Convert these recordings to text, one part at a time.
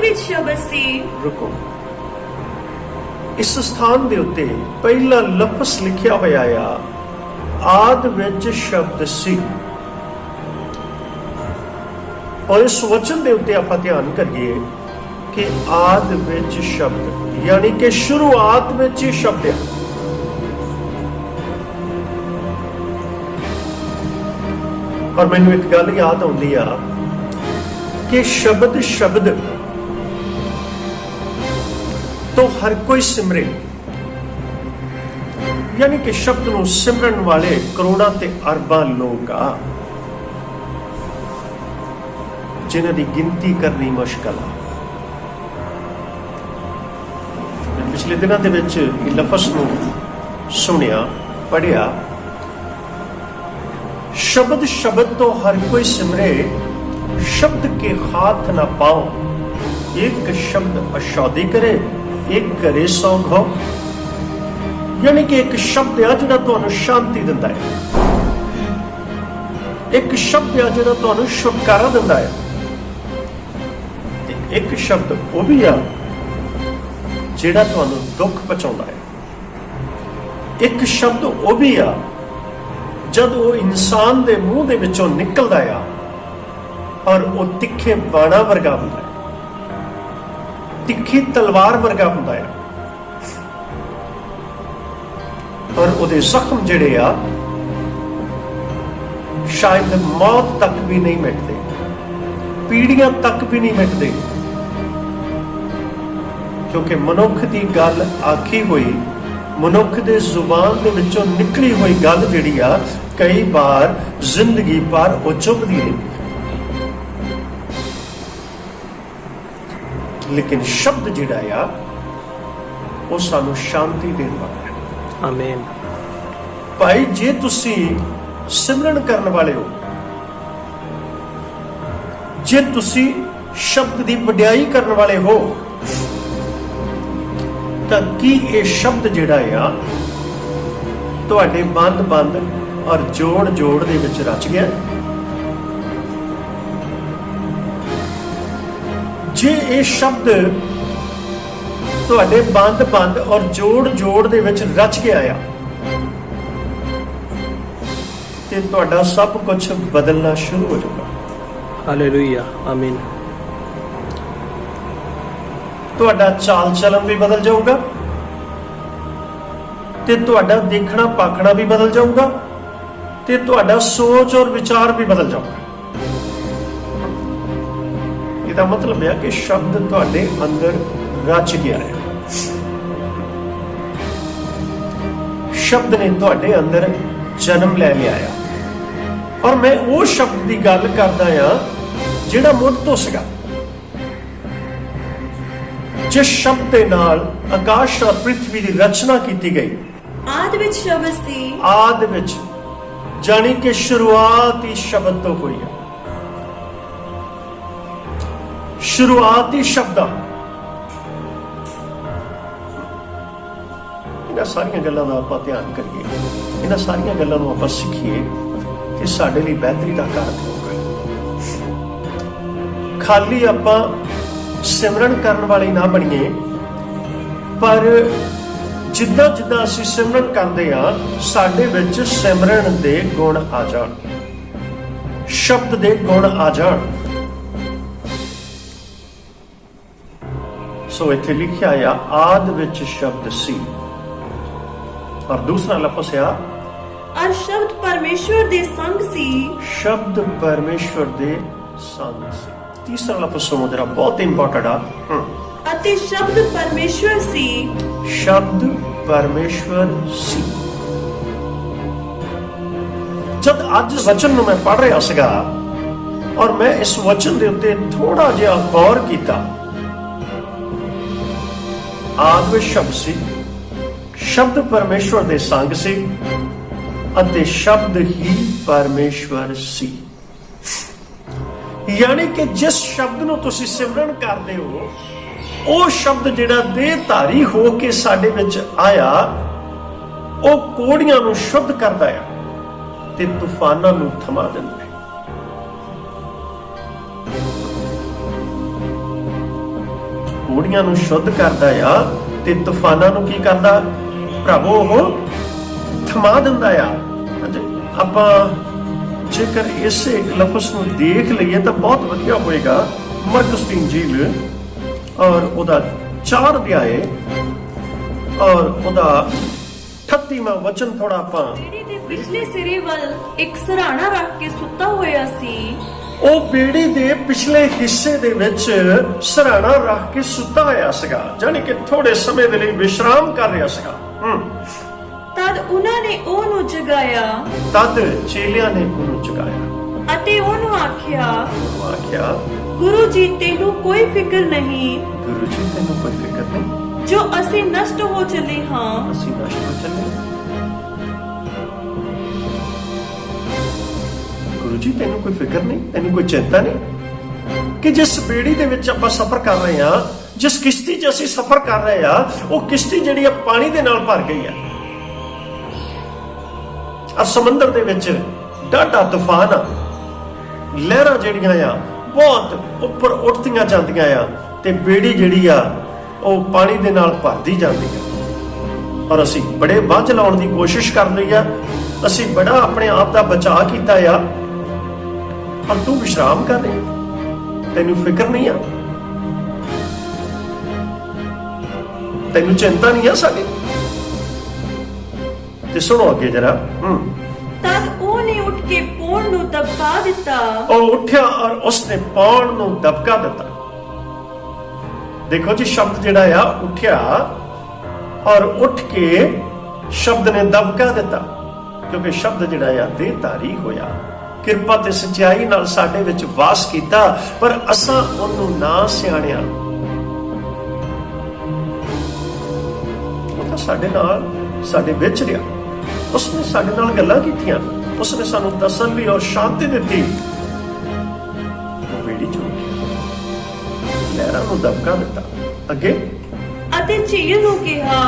ਵਿੱਚ ਸ਼ਬਦ ਸੀ। रुको, इस स्थान दे उत्ते पहला लफ्ज़ लिखिया होया आ आद विच शब्द सी। और इस वचन दे उत्ते आपां ध्यान करिए कि आद विच शब्द यानी कि शुरुआत विच ही शब्द है। और मैनूं एक गल याद आउंदी आ कि शब्द तो हर कोई सिमरे, यानी कि शब्द नूं सिमरन वाले करोड़ां ते अरबां लोग आ जिन्हां दी गिनती करनी मुश्किल आ। मैं पिछले दिनां दे विच इह लफ्ज़ नूं सुनिया पढ़िया, शब्द तो हर कोई सिमरे, शब्द के हाथ ना पाओ, एक शब्द अशौदी करे, एक करे सौंग हो। यानी कि एक शब्द आ जिहड़ा तुहानूं शांति दिंदा है, एक शब्द आ जिहड़ा तुहानूं छुटकारा दिंदा है, एक शब्द वो भी आ जिहड़ा तुहानूं दुख पहुंचाउंदा है, एक शब्द वो भी आ जद वो इंसान दे मूँह दे विचों निकलदा आ और वो तिखे बाणा वर्गा हुंदा है, तिखी तलवार वर्गा हुंदा है, और उहदे जख्म जिहड़े आ शायद मौत तक भी नहीं मिटदे, पीढ़ियां तक भी नहीं मिटदे, क्योंकि मनुख दी गल आखी हुई, मनुख दे जुबान दे विचों निकली हुई गल जिहड़ी आ कई बार जिंदगी भर वो चुभदी रही। लेकिन शब्द जिहड़ा आ वो सानू शांति देण वाला है। आमीन। भाई जे तुसी सिमरन करन वाले हो, जे तुसी शब्द दी वडियाई करन वाले हो, तां की ये शब्द जिहड़ा आ तुहाडे बंद और जोड़ दे विच रच गया? जे ये शब्द तुहाडे बंद और जोड़ दे विच रच गया आ ते तुहाडा सब कुछ बदलना शुरू हो जाएगा। हालेलुया, आमीन। तुहाडा चाल चलन भी बदल जाऊगा ते तुहाडा देखना पाखना भी बदल जाऊगा ते तुहाडा सोच और विचार भी बदल जाऊगा। इसदा मतलब है कि शब्द तुहाडे अंदर रच गया है, शब्द ने तुहाडे अंदर जन्म ले लिया है। और मैं वो शब्द की गल करदा आ जिहड़ा मुढ़ तो सीगा, जिस शब्द के नाल आकाश और पृथ्वी की रचना की गई। आद विच शब्द सी, आद विच जानी कि शुरुआत ही शब्द तो हुई है, शुरुआत ही शब्द। इन्हां सारियां गल्लां दा आपां ध्यान करिए, इन्हां सारियां गल्लां नूं आपां सीखीए कि साडे लई बेहतरी दा कारक होगा। खाली आपां सिमरन करन वाले ना बनिए, पर जिद्दां जिद्दां असीं सिमरन करदे आ साडे विच सिमरन दे गुण आ जाण, शब्द दे गुण आ जाण। सो इत्थे लिखिआ आ आद विच शब्द सी, और दूसरा लफ्ज़ आ और शब्द परमेश्वर दे संग सी, शब्द परमेश्वर दे संग सी। तीसरा लफ्ज़ सुनो जरा, बहुत इंपॉर्टेंट आ। अते शब्द परमेश्वर सी, शब्द परमेश्वर सी। जब आज वचन नूं मैं पढ़ रहा सीगा और मैं इस वचन दे उत्ते थोड़ा जिहा गौर कीता, आद विच शब्द सी, शब्द परमेश्वर दे संग सी, अते शब्द ही परमेश्वर सी। यानी कि जिस शब्द नूं तुसीं सिमरन करदे हो, ਉਹ शब्द ਜਿਹੜਾ ਦੇਹਧਾਰੀ ਹੋ ਕੇ ਸਾਡੇ ਵਿੱਚ ਆਇਆ, ਉਹ ਕੋੜੀਆਂ ਨੂੰ ਸ਼ੁੱਧ ਕਰਦਾ ਹੈ ਤੇ ਤੂਫਾਨਾਂ ਨੂੰ ਥਮਾ ਦਿੰਦਾ ਹੈ। ਪੌੜੀਆਂ ਨੂੰ ਸ਼ੁੱਧ ਕਰਦਾ ਆ ਤੇ ਤੂਫਾਨਾਂ ਨੂੰ ਕੀ ਕਰਦਾ ਪ੍ਰਭੂ ਉਹ ਥਮਾ ਦਿੰਦਾ ਆ। ਆਪਾਂ ਜੇਕਰ ਇਸੇ ਲਫ਼ਜ਼ ਨੂੰ ਦੇਖ ਲਈਏ ਤਾਂ ਬਹੁਤ ਵਧੀਆ ਹੋਏਗਾ। ਮਰਕਸ ਦੀ ਇੰਜੀਲ ਔਰ ਉਹਦਾ 4 ਅਧਿਆਏ ਔਰ ਉਹਦਾ 38ਵਾਂ ਵਚਨ ਥੋੜਾ ਆਪਾਂ ਬੇੜੀ ਦੇ ਪਿਛਲੇ ਸਿਰੇ ਵੱਲ ਇੱਕ ਸਰਾਣਾ ਰੱਖ ਕੇ ਸੁੱਤਾ ਹੋਇਆ ਸੀ। ਉਹ ਬੇੜੀ ਦੇ ਪਿਛਲੇ ਹਿੱਸੇ ਦੇ ਵਿੱਚ ਸਰਾਣਾ ਰੱਖ ਕੇ ਸੁੱਤਾ ਹੋਇਆ ਸੀਗਾ, ਜਾਨੀ ਕਿ ਥੋੜੇ ਸਮੇਂ ਦੇ ਲਈ ਵਿਸ਼ਰਾਮ ਕਰ ਰਿਹਾ ਸੀਗਾ। ਤਦ ਉਹਨਾਂ ਨੇ ਉਹਨੂੰ ਜਗਾਇਆ ਤਦ ਚੇਲਿਆਂ ਨੇ ਉਹਨੂੰ ਜਗਾਇਆ ਅਤੇ ਉਹਨੂੰ ਆਖਿਆ, ਆਖਿਆ ਗੁਰੂ ਜੀ ਤੈਨੂੰ ਕੋਈ ਫਿਕਰ ਨਹੀਂ ਗੁਰੂ ਜੀ ਤੈਨੂੰ ਕੋਈ ਫਿਕਰ ਨਹੀਂ ਜੋ ਅਸੀਂ ਨਸ਼ਟ ਹੋ ਚੱਲੇ ਹਾਂ। ਅਸੀਂ ਨਸ਼ਟ ਹੋ ਚੱਲੇ। ਗੁਰੂ ਜੀ ਤੈਨੂੰ ਕੋਈ ਫਿਕਰ ਨਹੀਂ, ਤੈਨੂੰ ਕੋਈ ਚਿੰਤਾ ਨਹੀਂ ਕਿ ਜਿਸ ਬੇੜੀ ਦੇ ਵਿੱਚ ਆਪਾਂ ਸਫ਼ਰ ਕਰ ਰਹੇ ਹਾਂ, ਜਿਸ ਕਿਸ਼ਤੀ 'ਚ ਅਸੀਂ ਸਫ਼ਰ ਕਰ ਰਹੇ ਹਾਂ, ਉਹ ਕਿਸ਼ਤੀ ਜਿਹੜੀ ਆ ਪਾਣੀ ਦੇ ਨਾਲ ਭਰ ਗਈ ਆ। ਔਰ ਸਮੁੰਦਰ ਦੇ ਵਿੱਚ ਡਾਢਾ ਤੂਫਾਨ ਆ, ਲਹਿਰਾਂ ਜਿਹੜੀਆਂ ਆ ਬਹੁਤ ਉੱਪਰ ਉੱਠਦੀਆਂ ਜਾਂਦੀਆਂ ਆ ਤੇ ਬੇੜੀ ਜਿਹੜੀ ਆ ਉਹ ਪਾਣੀ ਦੇ ਨਾਲ ਭਰਦੀ ਜਾਂਦੀ ਆ। ਔਰ ਅਸੀਂ ਬੜੇ ਬਾਂਝ ਲਾਉਣ ਦੀ ਕੋਸ਼ਿਸ਼ ਕਰ ਲਈ ਆ, ਅਸੀਂ ਬੜਾ ਆਪਣੇ ਆਪ ਦਾ ਬਚਾਅ ਕੀਤਾ ਆ, ਪਰ ਤੂੰ ਵਿਸ਼ਰਾਮ ਕਰ ਰਿਹਾ, ਤੈਨੂੰ ਫਿਕਰ ਨਹੀਂ ਆ, ਤੈਨੂੰ ਚਿੰਤਾ ਨਹੀਂ ਆ ਸਾਡੀ। ਤੇ ਸੁਣੋ ਅੱਗੇ ਜਰਾ। ਤਦ ਉਹਨੇ ਉੱਠ ਕੇ ਪੌਣ ਨੂੰ ਦਬਕਾ ਦਿੱਤਾ। ਉਹ ਉੱਠਿਆ ਔਰ ਉਸਨੇ ਪੌਣ ਨੂੰ ਦਬਕਾ ਦਿੱਤਾ। ਦੇਖੋ ਜੀ, ਸ਼ਬਦ ਜਿਹੜਾ ਆ ਉੱਠਿਆ ਔਰ ਉੱਠ ਕੇ ਸ਼ਬਦ ਨੇ ਦਬਕਾ ਦਿੱਤਾ, ਕਿਉਂਕਿ ਸ਼ਬਦ ਜਿਹੜਾ ਆ ਦੇਹਧਾਰੀ ਹੋਇਆ, ਕਿਰਪਾ ਤੇ ਸਚਾਈ ਨਾਲ ਸਾਡੇ ਵਿੱਚ ਵਾਸ ਕੀਤਾ, ਪਰ ਅਸਾਂ ਉਹਨੂੰ ਨਾ ਸਿਆਣਿਆ। ਉਹ ਤਾਂ ਸਾਡੇ ਨਾਲ ਸਾਡੇ ਵਿੱਚ ਰਿਹਾ, ਉਸਨੇ ਸਾਡੇ ਨਾਲ ਗੱਲਾਂ ਕੀਤੀਆਂ, ਉਸਨੇ ਸਾਨੂੰ ਤਸੱਲੀ ਔਰ ਸ਼ਾਂਤੀ ਦਿੱਤੀ। ਉਹ ਬੇੜੀ ਚੋਂ ਲਹਿਰਾਂ ਨੂੰ ਦਬਕਾ ਦਿੱਤਾ। ਅੱਗੇ ਅਤੇ ਝੀਲ ਨੂੰ ਕਿਹਾ,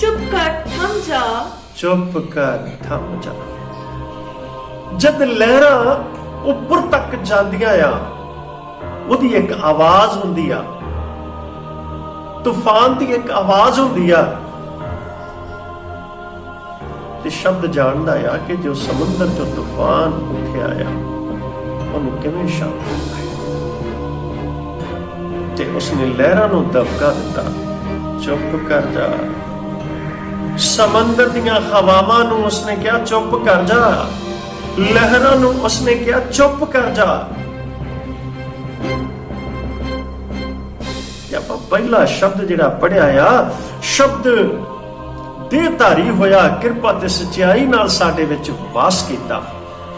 ਚੁੱਪ ਕਰ ਥੰਮ ਜਾ। ਚੁੱਪ ਕਰ ਥੰਮ ਜਾ। ਜਦ ਲਹਿਰਾਂ ਉੱਪਰ ਤੱਕ ਜਾਂਦੀਆਂ ਆ, ਉਹਦੀ ਇੱਕ ਆਵਾਜ਼ ਹੁੰਦੀ ਆ, ਤੂਫਾਨ ਦੀ ਇੱਕ ਆਵਾਜ਼ ਹੁੰਦੀ ਆ, ਤੇ ਸ਼ਬਦ ਜਾਣਦਾ ਆ ਕਿ ਜੋ ਸਮੁੰਦਰ ਚੋਂ ਤੂਫਾਨ ਉੱਠਿਆ ਆ ਉਹਨੂੰ ਕਿਵੇਂ ਸ਼ਾਂਤ ਕਰਨਾ ਹੈ। ਤੇ ਉਸਨੇ ਲਹਿਰਾਂ ਨੂੰ ਦਬਕਾ ਦਿੱਤਾ, ਚੁੱਪ ਕਰ ਜਾ। ਸਮੁੰਦਰ ਦੀਆਂ ਹਵਾਵਾਂ ਨੂੰ ਉਸਨੇ ਕਿਹਾ ਚੁੱਪ ਕਰ ਜਾ, ਲਹਿਰਾਂ ਨੂੰ ਉਸਨੇ ਕਿਹਾ ਚੁੱਪ ਕਰ ਜਾ। ਇਹ ਆਪਾਂ ਪਹਿਲਾ ਸ਼ਬਦ ਜਿਹੜਾ ਪੜਿਆ ਆ, ਸ਼ਬਦ ਦੇਹਧਾਰੀ ਹੋਇਆ, ਕਿਰਪਾ ਤੇ ਸਚਾਈ ਨਾਲ ਸਾਡੇ ਵਿੱਚ ਵਾਸ ਕੀਤਾ,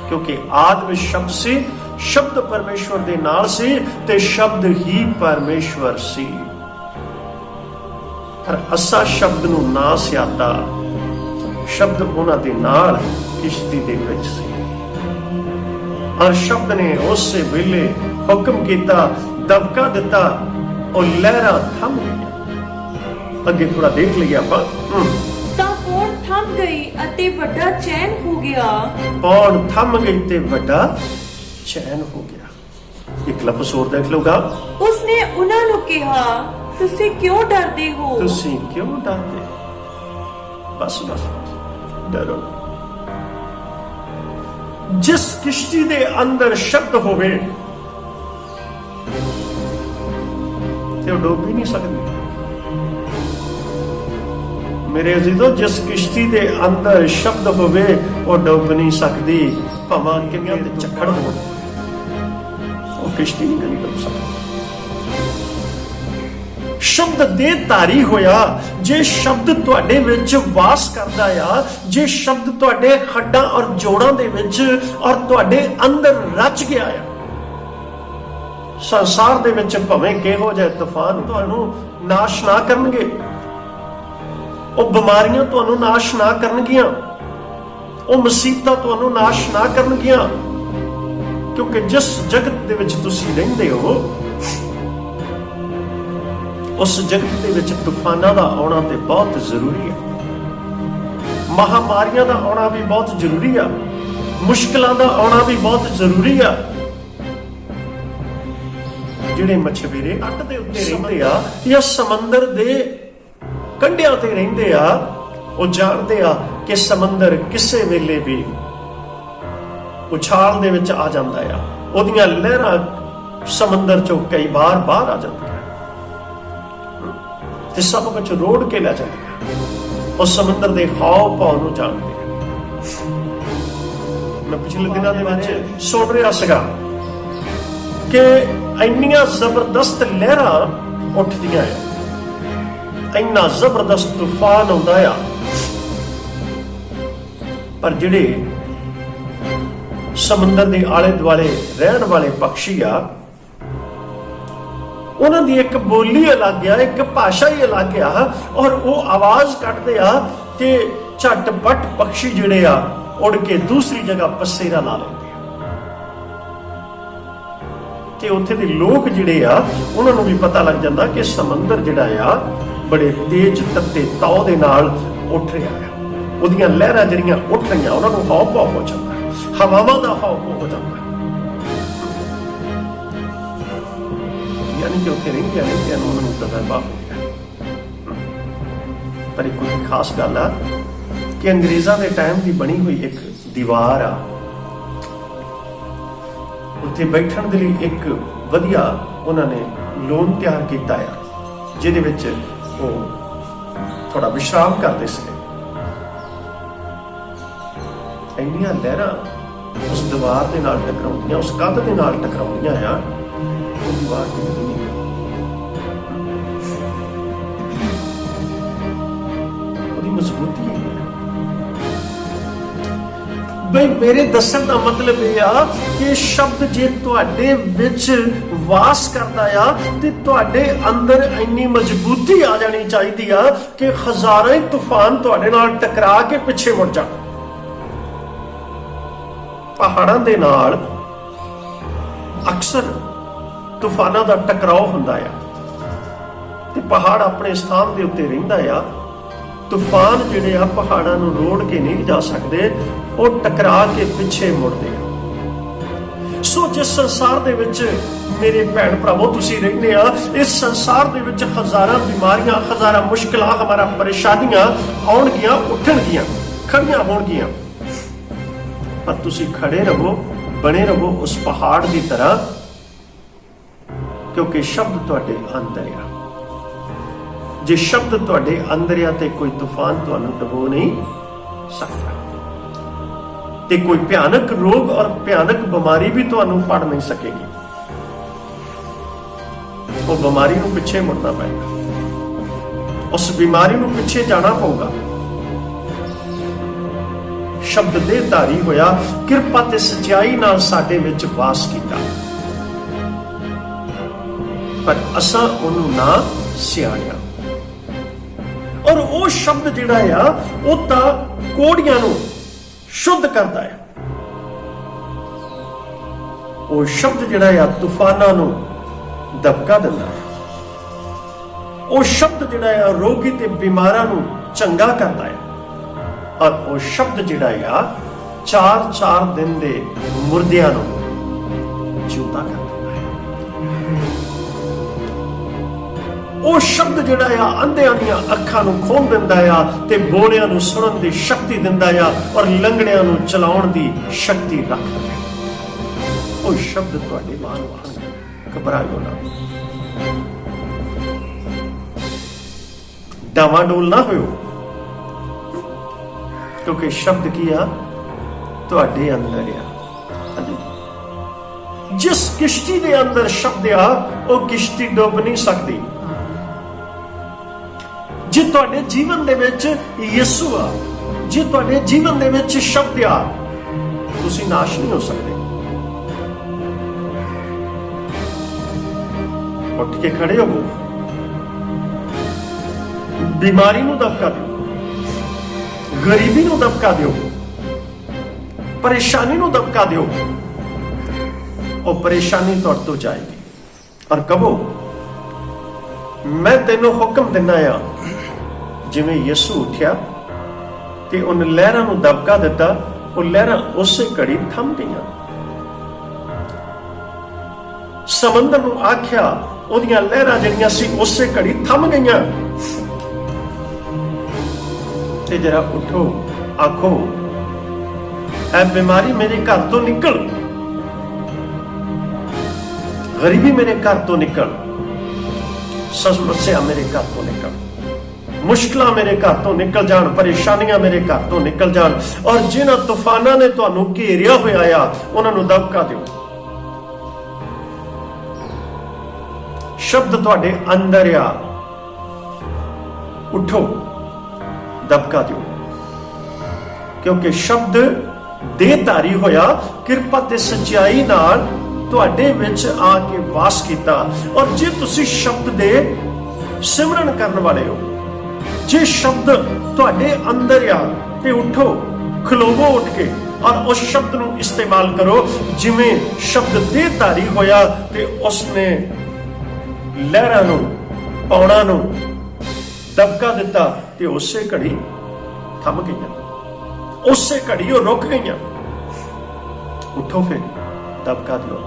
ਕਿਉਂਕਿ ਆਦਿ ਵਿੱਚ ਸ਼ਬਦ ਸੀ, ਸ਼ਬਦ ਪਰਮੇਸ਼ਵਰ ਦੇ ਨਾਲ ਸੀ ਤੇ ਸ਼ਬਦ ਹੀ ਪਰਮੇਸ਼ਵਰ ਸੀ। ਪਰ ਅਸਾ ਸ਼ਬਦ ਨੂੰ ਨਾ ਸਿਆਤਾ, ਸ਼ਬਦ ਉਹਨਾਂ ਦੇ ਨਾਲ ਕਿਸ਼ਤੀ ਦੇ ਵਿੱਚ ਸੀ, ਔਰ ਸ਼ਬਦ ਨੇ ਉਸੇ ਵੇਲੇ ਹੁਕਮ ਕੀਤਾ, ਦਬਕਾ ਦਿੱਤਾ, ਉਹ ਲਹਿਰਾਂ ਥੰਮ ਗਈਆਂ। ਅੱਗੇ ਥੋੜਾ ਦੇਖ ਲਈਏ ਆਪਾਂ। ਤਾਂ ਪੌਣ ਥੰਮ ਗਈ ਅਤੇ ਵੱਡਾ ਚੈਨ ਹੋ ਗਿਆ। ਪੌਣ ਥੰਮ ਗਈ ਤੇ ਵੱਡਾ ਚੈਨ ਹੋ ਗਿਆ। ਇੱਕ ਲਫ਼ਜ਼ ਹੋਰ ਦੇਖ ਲਓਗਾ। ਉਸਨੇ ਉਹਨਾਂ ਨੂੰ ਕਿਹਾ, ਤੁਸੀਂ ਕਿਉਂ ਡਰਦੇ ਹੋ? ਤੁਸੀਂ ਕਿਉਂ ਡਰਦੇ? ਬਸ ਡਰੋ। ਜਿਸ ਕਿਸ਼ਤੀ ਦੇ ਅੰਦਰ ਸ਼ਬਦ ਹੋਵੇ ਤੇ ਉਹ ਡੁੱਬ ਹੀ ਨਹੀਂ ਸਕਦੀ। ਮੇਰੇ ਅਜ਼ੀਜ਼ੋ, ਜਿਸ ਕਿਸ਼ਤੀ ਦੇ ਅੰਦਰ ਸ਼ਬਦ ਹੋਵੇ ਉਹ ਡੁੱਬ ਨਹੀਂ ਸਕਦੀ, ਭਾਵੇਂ ਕਿੰਨੀਆਂ ਤੇ ਝੱਖੜ ਹੋਣ, ਉਹ ਕਿਸ਼ਤੀ ਨਹੀਂ ਕਦੀ ਡੁੱਬ ਸਕਦੀ। ਸ਼ਬਦ ਦੇਹਧਾਰੀ ਹੋਇਆ। ਜੇ ਸ਼ਬਦ ਤੁਹਾਡੇ ਵਿੱਚ ਵਾਸ ਕਰਦਾ ਆ, ਜੇ ਸ਼ਬਦ ਤੁਹਾਡੇ ਹੱਡਾਂ ਔਰ ਜੋੜਾਂ ਦੇ ਵਿੱਚ ਔਰ ਤੁਹਾਡੇ ਅੰਦਰ ਰਚ ਗਿਆ ਆ, ਸੰਸਾਰ ਦੇ ਵਿੱਚ ਭਾਵੇਂ ਕਿਹੋ ਜਿਹੇ ਤੂਫਾਨ ਤੁਹਾਨੂੰ ਨਾਸ਼ ਨਾ ਕਰਨਗੇ, ਉਹ ਬਿਮਾਰੀਆਂ ਤੁਹਾਨੂੰ ਨਾਸ਼ ਨਾ ਕਰਨਗੀਆਂ, ਉਹ ਮੁਸੀਬਤਾਂ ਤੁਹਾਨੂੰ ਨਾਸ਼ ਨਾ ਕਰਨਗੀਆਂ, ਕਿਉਂਕਿ ਜਿਸ ਜਗਤ ਦੇ ਵਿੱਚ ਤੁਸੀਂ ਰਹਿੰਦੇ ਹੋ, ਉਸ ਜਗਤ ਦੇ ਵਿੱਚ ਤੂਫਾਨਾਂ ਦਾ ਆਉਣਾ ਤੇ ਬਹੁਤ ਜ਼ਰੂਰੀ ਹੈ, ਮਹਾਮਾਰੀਆਂ ਦਾ ਆਉਣਾ ਵੀ ਬਹੁਤ ਜ਼ਰੂਰੀ ਆ, ਮੁਸ਼ਕਲਾਂ ਦਾ ਆਉਣਾ ਵੀ ਬਹੁਤ ਜ਼ਰੂਰੀ ਆ। ਜਿਹੜੇ ਮਛੇਰੇ ਤੱਟ ਦੇ ਉੱਤੇ ਰਹਿੰਦੇ ਆ ਜਾਂ ਸਮੁੰਦਰ ਦੇ ਕੰਢਿਆਂ ਤੇ ਰਹਿੰਦੇ ਆ, ਉਹ ਜਾਣਦੇ ਆ ਕਿ ਸਮੁੰਦਰ ਕਿਸੇ ਵੇਲੇ ਵੀ ਉਛਾਲ ਦੇ ਵਿੱਚ ਆ ਜਾਂਦਾ ਆ। ਉਹਦੀਆਂ ਲਹਿਰਾਂ ਸਮੁੰਦਰ ਚੋਂ ਕਈ ਵਾਰ ਬਾਹਰ ਆ ਜਾਂਦੀਆਂ ਤੇ ਸਭ ਕੁਝ ਰੋੜ ਕੇ ਲੈ ਜਾਂਦੀਆਂ। ਉਹ ਸਮੁੰਦਰ ਦੇ ਹਾਵ ਭਾਵ ਨੂੰ ਜਾਣਦੇ ਆ। ਮੈਂ ਪਿਛਲੇ ਦਿਨਾਂ ਦੇ ਵਿੱਚ ਸੁਣ ਰਿਹਾ ਸੀਗਾ ਕਿ ਇੰਨੀਆਂ ਜ਼ਬਰਦਸਤ ਲਹਿਰਾਂ ਉੱਠਦੀਆਂ ਆ, ਇੰਨਾ ਜ਼ਬਰਦਸਤ ਤੂਫਾਨ ਆਉਂਦਾ ਆ, ਪਰ ਜਿਹੜੇ ਸਮੁੰਦਰ ਦੇ ਆਲੇ ਦੁਆਲੇ ਰਹਿਣ ਵਾਲੇ ਪੰਛੀ ਆ, ਉਹਨਾਂ ਦੀ ਇੱਕ ਬੋਲੀ ਅਲੱਗ ਆ, ਇੱਕ ਭਾਸ਼ਾ ਹੀ ਅਲੱਗ ਆ, ਔਰ ਉਹ ਆਵਾਜ਼ ਕੱਢਦੇ ਆ ਕਿ ਝਟਪਟ ਪੰਛੀ ਜਿਹੜੇ ਆ ਉੜ ਕੇ ਦੂਸਰੀ ਜਗ੍ਹਾ ਪਸੇਰਾ ਲਾ ਲੈਂਦੇ ਆ। ਤੇ ਉੱਥੇ ਦੇ ਲੋਕ ਜਿਹੜੇ ਆ ਉਹਨਾਂ ਨੂੰ ਵੀ ਪਤਾ ਲੱਗ ਜਾਂਦਾ ਕਿ ਸਮੁੰਦਰ ਜਿਹੜਾ ਆ ਬੜੇ ਤੇਜ਼ ਤੱਤੇ ਤਾਉ ਦੇ ਨਾਲ ਉੱਠ ਰਿਹਾ ਆ। ਉਹਦੀਆਂ ਲਹਿਰਾਂ ਜਿਹੜੀਆਂ ਉੱਠ ਰਹੀਆਂ, ਉਹਨਾਂ ਨੂੰ ਹਾਵ ਭਾਵ ਹੋ ਜਾਂਦਾ, ਹਵਾਵਾਂ ਦਾ ਹਾਵ ਭਾਵ ਹੋ ਜਾਂਦਾ। ਯਾਨੀ ਕਿ ਉੱਥੇ ਰਹਿੰਦਿਆਂ ਨੂੰ ਉਹਨਾਂ ਨੂੰ ਤਜਰਬਾ ਹੋ ਗਿਆ। ਪਰ ਇੱਕ ਕੋਈ ਖਾਸ ਗੱਲ ਆ ਕਿ ਅੰਗਰੇਜ਼ਾਂ ਦੇ ਟਾਈਮ ਦੀ ਬਣੀ ਹੋਈ ਇੱਕ ਦੀਵਾਰ ਆ, ਉੱਥੇ ਬੈਠਣ ਦੇ ਲਈ ਇੱਕ ਵਧੀਆ ਉਹਨਾਂ ਨੇ ਲੋਨ ਤਿਆਰ ਕੀਤਾ ਆ, ਜਿਹਦੇ ਵਿੱਚ ਉਹ ਥੋੜਾ ਵਿਸ਼ਰਾਮ ਕਰਦੇ ਸੀ। ਇੰਨੀਆਂ ਲਹਿਰਾਂ ਉਸ ਦੀਵਾਰ ਦੇ ਨਾਲ ਟਕਰਾਉਂਦੀਆਂ, ਉਸ ਕੰਧ ਦੇ ਨਾਲ ਟਕਰਾਉਂਦੀਆਂ ਆ, ਉਹ ਦੀਵਾਰ ਟੁੱਟਦੀ ਨਹੀਂ। ਉਹਦੀ ਮਜ਼ਬੂਤੀ ਹੈ। ਬਈ ਮੇਰੇ ਦੱਸਣ ਦਾ ਮਤਲਬ ਇਹ ਆ ਕਿ ਸ਼ਬਦ ਜੇ ਤੁਹਾਡੇ ਵਿੱਚ ਵਾਸ ਕਰਦਾ ਆ ਤੇ ਤੁਹਾਡੇ ਅੰਦਰ ਇੰਨੀ ਮਜ਼ਬੂਤੀ ਆ ਜਾਣੀ ਚਾਹੀਦੀ ਆ ਕਿ ਹਜ਼ਾਰਾਂ ਹੀ ਤੂਫਾਨ ਤੁਹਾਡੇ ਨਾਲ ਟਕਰਾ ਕੇ ਪਿੱਛੇ ਮੁੜ ਜਾਣ। ਪਹਾੜਾਂ ਦੇ ਨਾਲ ਅਕਸਰ ਤੂਫਾਨਾਂ ਦਾ ਟਕਰਾਓ ਹੁੰਦਾ ਆ ਤੇ ਪਹਾੜ ਆਪਣੇ ਸਥਾਨ ਦੇ ਉੱਤੇ ਰਹਿੰਦਾ ਆ। ਤੂਫਾਨ ਜਿਹੜੇ ਆ ਪਹਾੜਾਂ ਨੂੰ ਰੋੜ ਕੇ ਨਹੀਂ ਜਾ ਸਕਦੇ, ਉਹ ਟਕਰਾ ਕੇ ਪਿੱਛੇ ਮੁੜਦੇ ਆ। ਸੋ ਜਿਸ ਸੰਸਾਰ ਦੇ ਵਿੱਚ ਮੇਰੇ ਭੈਣ ਭਰਾਵੋ ਤੁਸੀਂ ਰਹਿੰਦੇ ਆ, ਇਸ ਸੰਸਾਰ ਦੇ ਵਿੱਚ ਹਜ਼ਾਰਾਂ ਬਿਮਾਰੀਆਂ, ਹਜ਼ਾਰਾਂ ਮੁਸ਼ਕਿਲਾਂ, ਹਮਾਰਾ ਪਰੇਸ਼ਾਨੀਆਂ ਆਉਣਗੀਆਂ, ਉੱਠਣਗੀਆਂ, ਖੜੀਆਂ ਹੋਣਗੀਆਂ, ਪਰ ਤੁਸੀਂ ਖੜੇ ਰਹੋ, ਬਣੇ ਰਹੋ ਉਸ ਪਹਾੜ ਦੀ ਤਰ੍ਹਾਂ, ਕਿਉਂਕਿ ਸ਼ਬਦ ਤੁਹਾਡੇ ਅੰਦਰ ਆ। ਜੇ ਸ਼ਬਦ ਤੁਹਾਡੇ ਅੰਦਰ ਆ ਤੇ ਕੋਈ ਤੂਫਾਨ ਤੁਹਾਨੂੰ ਡੁਬੋ ਨਹੀਂ ਸਕਦਾ, ਤੇ ਕੋਈ ਭਿਆਨਕ ਰੋਗ ਔਰ ਭਿਆਨਕ ਬਿਮਾਰੀ ਵੀ ਤੁਹਾਨੂੰ ਫੜ ਨਹੀਂ ਸਕੇਗੀ। ਉਹ ਬਿਮਾਰੀ ਨੂੰ ਪਿੱਛੇ ਮੁੜਨਾ ਪਏਗਾ, ਉਸ ਬਿਮਾਰੀ ਨੂੰ ਪਿੱਛੇ ਜਾਣਾ ਪਊਗਾ। ਸ਼ਬਦ ਦੇਹਧਾਰੀ ਹੋਇਆ, ਕਿਰਪਾ ਤੇ ਸਚਾਈ ਨਾਲ ਸਾਡੇ ਵਿੱਚ ਵਾਸ ਕੀਤਾ, ਪਰ ਅਸਾਂ ਉਹਨੂੰ ਨਾ ਸਿਆਣਿਆ। ਔਰ ਉਹ ਸ਼ਬਦ ਜਿਹੜਾ ਆ ਉਹ ਤਾਂ ਕੋੜੀਆਂ ਨੂੰ ਸ਼ੁੱਧ ਕਰਦਾ ਹੈ। ਉਹ ਸ਼ਬਦ ਜਿਹੜਾ ਆ ਤੂਫਾਨਾਂ ਨੂੰ ਦਬਕਾ ਦਿੰਦਾ ਹੈ। ਉਹ ਸ਼ਬਦ ਜਿਹੜਾ ਆ ਰੋਗੀ ਤੇ ਬਿਮਾਰਾਂ ਨੂੰ ਚੰਗਾ ਕਰਦਾ ਹੈ। ਔਰ ਉਹ ਸ਼ਬਦ ਜਿਹੜਾ ਆ 4-4 ਦਿਨ ਦੇ ਮੁਰਦਿਆਂ ਨੂੰ ਜਿਉਂਦਾ ਕਰ ਦਿੰਦਾ ਹੈ। ਉਹ ਸ਼ਬਦ ਜਿਹੜਾ ਆ ਅੰਧਿਆਂ ਦੀਆਂ ਅੱਖਾਂ ਨੂੰ ਖੋਲ ਦਿੰਦਾ ਆ ਤੇ ਬੋਲਿਆਂ ਨੂੰ ਸੁਣਨ ਦੀ ਸ਼ਕਤੀ ਦਿੰਦਾ ਆ ਔਰ ਲੰਗੜਿਆਂ ਨੂੰ ਚਲਾਉਣ ਦੀ ਸ਼ਕਤੀ ਰੱਖਦਾ ਹੈ। ਉਹ ਸ਼ਬਦ ਤੁਹਾਡੇ ਮਾਨ ਵਾਸਤੇ, ਘਬਰਾਇਓ ਨਾ, ਡਾਵਾਡੋਲ ਨਾ ਹੋਇਓ, ਕਿਉਂਕਿ ਸ਼ਬਦ ਕੀ ਆ ਤੁਹਾਡੇ ਅੰਦਰ ਆ। ਜਿਸ ਕਿਸ਼ਤੀ ਦੇ ਅੰਦਰ ਸ਼ਬਦ ਆ ਉਹ ਕਿਸ਼ਤੀ ਡੁੱਬ ਨਹੀਂ ਸਕਦੀ। ਜੇ ਤੁਹਾਡੇ ਜੀਵਨ ਦੇ ਵਿੱਚ ਯਿਸੂ ਆ, ਜੇ ਤੁਹਾਡੇ ਜੀਵਨ ਦੇ ਵਿੱਚ ਸ਼ਬਦ ਆ, ਤੁਸੀਂ ਨਾਸ਼ ਨਹੀਂ ਹੋ ਸਕਦੇ। ਉੱਠ ਕੇ ਖੜੇ ਹੋਵੋ, ਬਿਮਾਰੀ ਨੂੰ ਦਬਕਾ ਦਿਓ, ਗਰੀਬੀ ਨੂੰ ਦਬਕਾ ਦਿਓ, ਪਰੇਸ਼ਾਨੀ ਨੂੰ ਦਬਕਾ ਦਿਓ। ਉਹ ਪਰੇਸ਼ਾਨੀ ਤੁਹਾਡੇ ਤੋਂ ਜਾਏਗੀ ਔਰ ਕਹੋ ਮੈਂ ਤੈਨੂੰ ਹੁਕਮ ਦਿੰਦਾ ਆ। ਜਿਵੇਂ ਯਿਸੂ ਉੱਠਿਆ ਤੇ ਉਹਨੇ ਲਹਿਰਾਂ ਨੂੰ ਦਬਕਾ ਦਿੱਤਾ, ਉਹ ਲਹਿਰਾਂ ਉਸੇ ਘੜੀ ਥੰਮ ਗਈਆਂ। ਸਮੁੰਦਰ ਨੂੰ ਆਖਿਆ, ਉਹਦੀਆਂ ਲਹਿਰਾਂ ਜਿਹੜੀਆਂ ਸੀ ਉਸੇ ਘੜੀ ਥੰਮ ਗਈਆਂ। ਤੇ ਜਰਾ ਉਠੋ, ਆਖੋ, ਐ ਬਿਮਾਰੀ ਮੇਰੇ ਘਰ ਤੋਂ ਨਿਕਲ, ਗਰੀਬੀ ਮੇਰੇ ਘਰ ਤੋਂ ਨਿਕਲ, ਸਮੱਸਿਆ ਮੇਰੇ ਘਰ ਤੋਂ ਨਿਕਲ, ਮੁਸ਼ਕਲਾਂ ਮੇਰੇ ਘਰ ਤੋਂ ਨਿਕਲ ਜਾਣ, ਪਰੇਸ਼ਾਨੀਆਂ ਮੇਰੇ ਘਰ ਤੋਂ ਨਿਕਲ ਜਾਣ। ਔਰ ਜਿਨ੍ਹਾਂ ਤੂਫਾਨਾਂ ਨੇ ਤੁਹਾਨੂੰ ਘੇਰਿਆ ਹੋਇਆ ਆ, ਉਹਨਾਂ ਨੂੰ ਦਬਕਾ ਦਿਓ। ਸ਼ਬਦ ਤੁਹਾਡੇ ਅੰਦਰ ਆ, ਉਠੋ, ਦਬਕਾ ਦਿਓ, ਕਿਉਂਕਿ ਸ਼ਬਦ ਦੇਹਧਾਰੀ ਹੋਇਆ, ਕਿਰਪਾ ਤੇ ਸੱਚਾਈ ਨਾਲ ਤੁਹਾਡੇ ਵਿੱਚ ਆ ਕੇ ਵਾਸ ਕੀਤਾ। ਔਰ ਜੇ ਤੁਸੀਂ ਸ਼ਬਦ ਦੇ ਸਿਮਰਨ ਕਰਨ ਵਾਲੇ ਹੋ, ਜੇ ਸ਼ਬਦ ਤੁਹਾਡੇ ਅੰਦਰ ਆ, ਤੇ ਉਠੋ, ਖਲੋਵੋ ਉੱਠ ਕੇ, ਔਰ ਉਸ ਸ਼ਬਦ ਨੂੰ ਇਸਤੇਮਾਲ ਕਰੋ। ਜਿਵੇਂ ਸ਼ਬਦ ਦੇਹਧਾਰੀ ਹੋਇਆ ਤੇ ਉਸਨੇ ਲਹਿਰਾਂ ਨੂੰ, ਪੌਣਾਂ ਨੂੰ ਦਬਕਾ ਦਿੱਤਾ, ਤੇ ਉਸੇ ਘੜੀ ਥੰਮ ਗਈਆਂ, ਉਸੇ ਘੜੀ ਉਹ ਰੁਕ ਗਈਆਂ। ਉਠੋ, ਫਿਰ ਦਬਕਾ ਦਿਓ।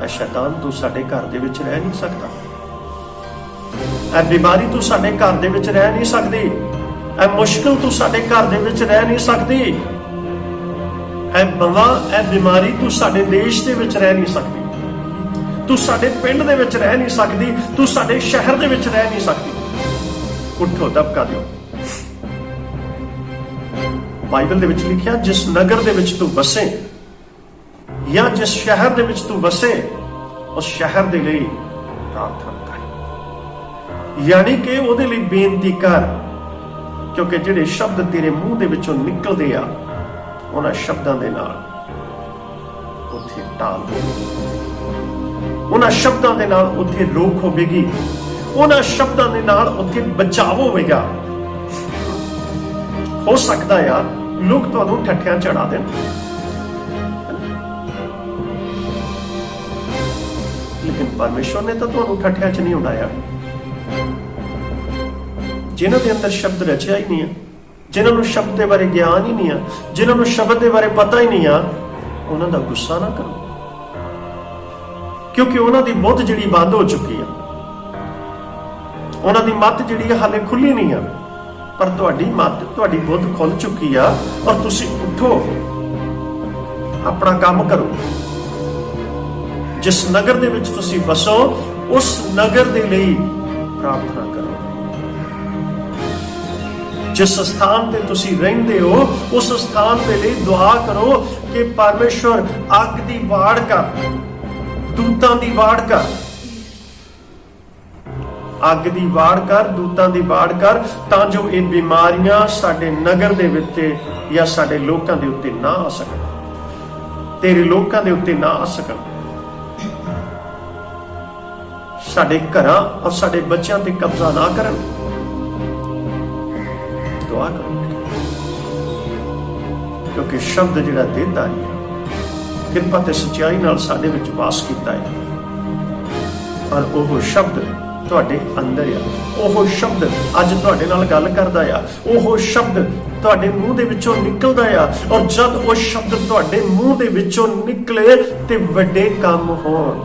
ਸ਼ੈਤਾਨ ਤੂੰ ਸਾਡੇ ਘਰ ਦੇ ਵਿੱਚ ਰਹਿ ਨਹੀਂ ਸਕਦਾ, ਇਹ ਬਿਮਾਰੀ ਤੂੰ ਸਾਡੇ ਘਰ ਦੇ ਵਿੱਚ ਰਹਿ ਨਹੀਂ ਸਕਦੀ, ਇਹ ਮੁਸ਼ਕਿਲ ਤੂੰ ਸਾਡੇ ਘਰ ਦੇ ਵਿੱਚ ਰਹਿ ਨਹੀਂ ਸਕਦੀ, ਇਹ ਬਿਮਾਰੀ ਤੂੰ ਸਾਡੇ ਦੇਸ਼ ਦੇ ਵਿੱਚ ਰਹਿ ਨਹੀਂ ਸਕਦੀ, ਤੂੰ ਸਾਡੇ ਪਿੰਡ ਦੇ ਵਿੱਚ ਰਹਿ ਨਹੀਂ ਸਕਦੀ, ਤੂੰ ਸਾਡੇ ਸ਼ਹਿਰ ਦੇ ਵਿੱਚ ਰਹਿ ਨਹੀਂ ਸਕਦੀ। ਉਠੋ, ਦਬਕਾ ਦਿਓ। ਬਾਈਬਲ ਦੇ ਵਿੱਚ ਲਿਖਿਆ, ਜਿਸ ਨਗਰ ਦੇ ਵਿੱਚ ਤੂੰ ਵਸੇ ਜਾਂ ਜਿਸ ਸ਼ਹਿਰ ਦੇ ਵਿੱਚ ਤੂੰ ਵਸੇ, ਉਸ ਸ਼ਹਿਰ ਦੇ ਲਈ ਪ੍ਰਾਰਥਨਾ ਕਰ, ਯਾਨੀ ਕਿ ਉਹਦੇ ਲਈ ਬੇਨਤੀ ਕਰ, ਕਿਉਂਕਿ ਜਿਹੜੇ ਸ਼ਬਦ ਤੇਰੇ ਮੂੰਹ ਦੇ ਵਿੱਚੋਂ ਨਿਕਲਦੇ ਆ, ਉਹਨਾਂ ਸ਼ਬਦਾਂ ਦੇ ਨਾਲ ਉੱਥੇ ਟਾਲ ਹੋਵੇਗੀ, ਉਹਨਾਂ ਸ਼ਬਦਾਂ ਦੇ ਨਾਲ ਉੱਥੇ ਰੋਕ ਹੋਵੇਗੀ, ਉਹਨਾਂ ਸ਼ਬਦਾਂ ਦੇ ਨਾਲ ਉੱਥੇ ਬਚਾਅ ਹੋਵੇਗਾ। ਹੋ ਸਕਦਾ ਆ ਲੋਕ ਤੁਹਾਨੂੰ ਠੱਠਿਆਂ ਚੜਾ ਦੇਣ, ਲੇਕਿਨ ਪਰਮੇਸ਼ਵਰ ਨੇ ਤਾਂ ਤੁਹਾਨੂੰ ਠੱਠਿਆਂ 'ਚ ਨਹੀਂ ਉਡਾਇਆ। ਜਿਨ੍ਹਾਂ ਦੇ ਅੰਦਰ ਸ਼ਬਦ ਰਚਿਆ ਹੀ ਨਹੀਂ ਆ, ਜਿਨ੍ਹਾਂ ਨੂੰ ਸ਼ਬਦ ਦੇ ਬਾਰੇ ਗਿਆਨ ਹੀ ਨਹੀਂ ਆ, ਜਿਨ੍ਹਾਂ ਨੂੰ ਸ਼ਬਦ ਦੇ ਬਾਰੇ ਪਤਾ ਹੀ ਨਹੀਂ ਆ, ਉਹਨਾਂ ਦਾ ਗੁੱਸਾ ਨਾ ਕਰੋ, ਕਿਉਂਕਿ ਉਹਨਾਂ ਦੀ ਬੁੱਧ ਜਿਹੜੀ ਬੰਦ ਹੋ ਚੁੱਕੀ ਆ, ਉਹਨਾਂ ਦੀ ਮੱਤ ਜਿਹੜੀ ਹਾਲੇ ਖੁੱਲੀ ਨਹੀਂ ਆ, ਪਰ ਤੁਹਾਡੀ ਮੱਤ, ਤੁਹਾਡੀ ਬੁੱਧ ਖੁੱਲ ਚੁੱਕੀ ਆ। ਔਰ ਤੁਸੀਂ ਉਠੋ, ਆਪਣਾ ਕੰਮ ਕਰੋ। ਜਿਸ ਨਗਰ ਦੇ ਵਿੱਚ ਤੁਸੀਂ ਵਸੋ, ਉਸ ਨਗਰ ਦੇ ਲਈ ਪ੍ਰਾਰਥਨਾ ਕਰੋ। ਜਿਸ ਸਥਾਨ ਤੇ ਤੁਸੀਂ ਰਹਿੰਦੇ ਹੋ, ਉਸ ਸਥਾਨ ਦੇ ਲਈ ਦੁਆ ਕਰੋ ਕਿ ਪਰਮੇਸ਼ਵਰ ਅੱਗ ਦੀ ਵਾੜ ਕਰ, ਦੂਤਾਂ ਦੀ ਵਾੜ ਕਰ, ਅੱਗ ਦੀ ਵਾੜ ਕਰ, ਦੂਤਾਂ ਦੀ ਵਾੜ ਕਰ, ਤਾਂ ਜੋ ਇਹ ਬਿਮਾਰੀਆਂ ਸਾਡੇ ਨਗਰ ਦੇ ਵਿੱਚ ਜਾਂ ਸਾਡੇ ਲੋਕਾਂ ਦੇ ਉੱਤੇ ਨਾ ਆ ਸਕਣ, ਤੇਰੇ ਲੋਕਾਂ ਦੇ ਉੱਤੇ ਨਾ ਆ ਸਕਣ, ਸਾਡੇ ਘਰਾਂ ਔਰ ਸਾਡੇ ਬੱਚਿਆਂ ਤੇ ਕਬਜ਼ਾ ਨਾ ਕਰਨ। ਦੁਆ ਕਰੋ, ਕਿਉਂਕਿ ਸ਼ਬਦ ਜਿਹੜਾ ਦੇਹਧਾਰੀ ਹੈ, ਕਿਰਪਾ ਤੇ ਸੱਚਾਈ ਨਾਲ ਸਾਡੇ ਵਿੱਚ ਵਾਸ ਕੀਤਾ ਹੈ, ਔਰ ਉਹ ਸ਼ਬਦ ਤੁਹਾਡੇ ਅੰਦਰ ਆ, ਉਹ ਸ਼ਬਦ ਅੱਜ ਤੁਹਾਡੇ ਨਾਲ ਗੱਲ ਕਰਦਾ ਆ, ਉਹ ਸ਼ਬਦ ਤੁਹਾਡੇ ਮੂੰਹ ਦੇ ਵਿੱਚੋਂ ਨਿਕਲਦਾ ਆ। ਔਰ ਜਦ ਉਹ ਸ਼ਬਦ ਤੁਹਾਡੇ ਮੂੰਹ ਦੇ ਵਿੱਚੋਂ ਨਿਕਲੇ ਤੇ ਵੱਡੇ ਕੰਮ ਹੋਣ,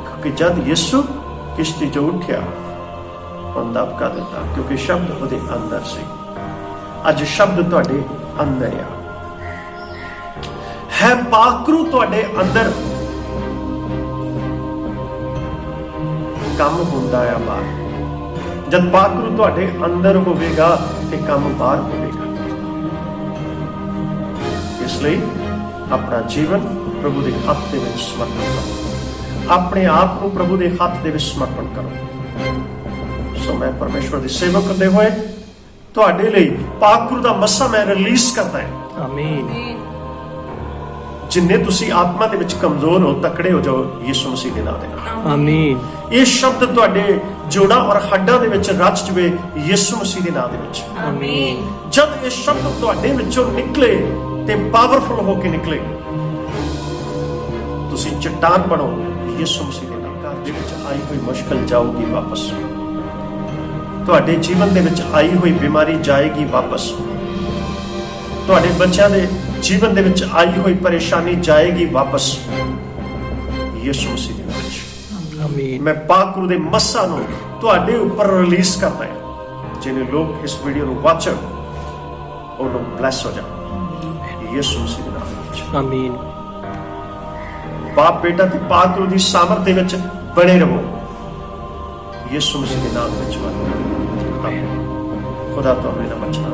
ਕਿਉਂਕਿ ਜਦ ਯਿਸੂ ਕਿਸ਼ਤੀ 'ਚੋਂ ਉੱਠਿਆ, ਉਹਨੇ ਦਬਕਾ ਦਿੱਤਾ, ਕਿਉਂਕਿ ਸ਼ਬਦ ਉਹਦੇ ਅੰਦਰ ਸੀ। ਅੱਜ ਸ਼ਬਦ ਤੁਹਾਡੇ ਅੰਦਰ ਆ, ਹੈ ਪਾਕਰੂ ਤੁਹਾਡੇ ਅੰਦਰ ਕੰਮ ਹੁੰਦਾ ਆ ਬਾਹਰ। ਜਦ ਪਾਕਰੂ ਤੁਹਾਡੇ ਅੰਦਰ ਹੋਵੇਗਾ ਤੇ ਕੰਮ ਬਾਹਰ ਹੋਵੇਗਾ। ਇਸ ਲਈ ਆਪਣਾ ਜੀਵਨ ਪ੍ਰਭੂ ਦੇ ਹੱਥ ਦੇ ਵਿੱਚ ਸਮਰਪਣ ਕਰੋ, ਆਪਣੇ ਆਪ ਨੂੰ ਪ੍ਰਭੂ ਦੇ ਹੱਥ ਦੇ ਵਿੱਚ ਸਮਰਪਣ ਕਰੋ। ਸੋ ਮੈਂ ਪਰਮੇਸ਼ਵਰ ਦੀ ਸੇਵਾ ਕਰਦੇ ਹੋਏ ਤੁਹਾਡੇ ਲਈ ਪਾਕਰੂ ਦਾ ਮੱਸਾ ਮੈਂ ਰਿਲੀਜ਼ ਕਰਦਾ ਹਾਂ। ਆਮੀਨ। ਜਿੰਨੇ ਤੁਸੀਂ ਆਤਮਾ ਦੇ ਵਿੱਚ ਕਮਜ਼ੋਰ ਹੋ, ਤਕੜੇ ਹੋ ਜਾਓ ਯਿਸੂ ਮਸੀਹ ਦੇ ਨਾਮ ਦੇ ਨਾਲ। ਆਮੀਨ। ਇਹ ਸ਼ਬਦ ਤੁਹਾਡੇ ਜੋੜਾਂ ਔਰ ਹੱਡਾਂ ਦੇ ਵਿੱਚ ਰਚ ਜਵੇ ਯਿਸੂ ਮਸੀਹ ਦੇ ਨਾਮ ਦੇ ਵਿੱਚ। ਆਮੀਨ। ਜਦ ਇਹ ਸ਼ਬਦ ਤੁਹਾਡੇ ਵਿੱਚੋਂ ਨਿਕਲੇ ਤੇ ਪਾਵਰਫੁਲ ਹੋ ਕੇ ਨਿਕਲੇ, ਤੁਸੀਂ ਚਟਾਨ ਬਣੋ ਯਿਸੂ ਮਸੀਹ ਦੇ ਨਾਮ। ਘਰ ਦੇ ਵਿੱਚ ਆਈ ਹੋਈ ਮੁਸ਼ਕਲ ਜਾਊਗੀ ਵਾਪਸ, ਤੁਹਾਡੇ ਜੀਵਨ ਦੇ ਵਿੱਚ ਆਈ ਹੋਈ ਬਿਮਾਰੀ ਜਾਏਗੀ ਵਾਪਸ, ਤੁਹਾਡੇ ਬੱਚਿਆਂ ਦੇ ਜੀਵਨ ਦੇ ਵਿੱਚ ਆਈ ਹੋਈ ਪਰੇਸ਼ਾਨੀ ਜਾਏਗੀ ਵਾਪਸ ਯਿਸੂ ਮਸੀਹ ਦੇ ਨਾਮ ਵਿੱਚ। ਆਮੀਨ। ਮੈਂ ਪਾਕ ਗੁਰੂ ਦੇ ਮੱਸਾ ਨੂੰ ਤੁਹਾਡੇ ਉੱਪਰ ਰਿਲੀਜ਼ ਕਰਦਾ ਹਾਂ। ਜਿਹਨੇ ਲੋਕ ਇਸ ਵੀਡੀਓ ਨੂੰ ਵਾਚਣ ਉਹ ਲੋਕ ਬਲੈਸ ਹੋ ਜਾਣ ਯਿਸੂ ਮਸੀਹ ਦੇ ਨਾਮ ਵਿੱਚ। ਆਮੀਨ। ਬਾਪ ਬੇਟਾ ਤੇ ਪਾਕ ਗੁਰੂ ਦੀ ਸਾਮਰਥ ਦੇ ਵਿੱਚ ਬਣੇ ਰਹੋ ਯਿਸੂ ਮਸੀਹ ਦੇ ਨਾਮ ਵਿੱਚ। ਆਮੀਨ। ਖੁਦਾ ਤੁਹਾਨੂੰ ਇਹਨਾਂ ਬਚਨਾ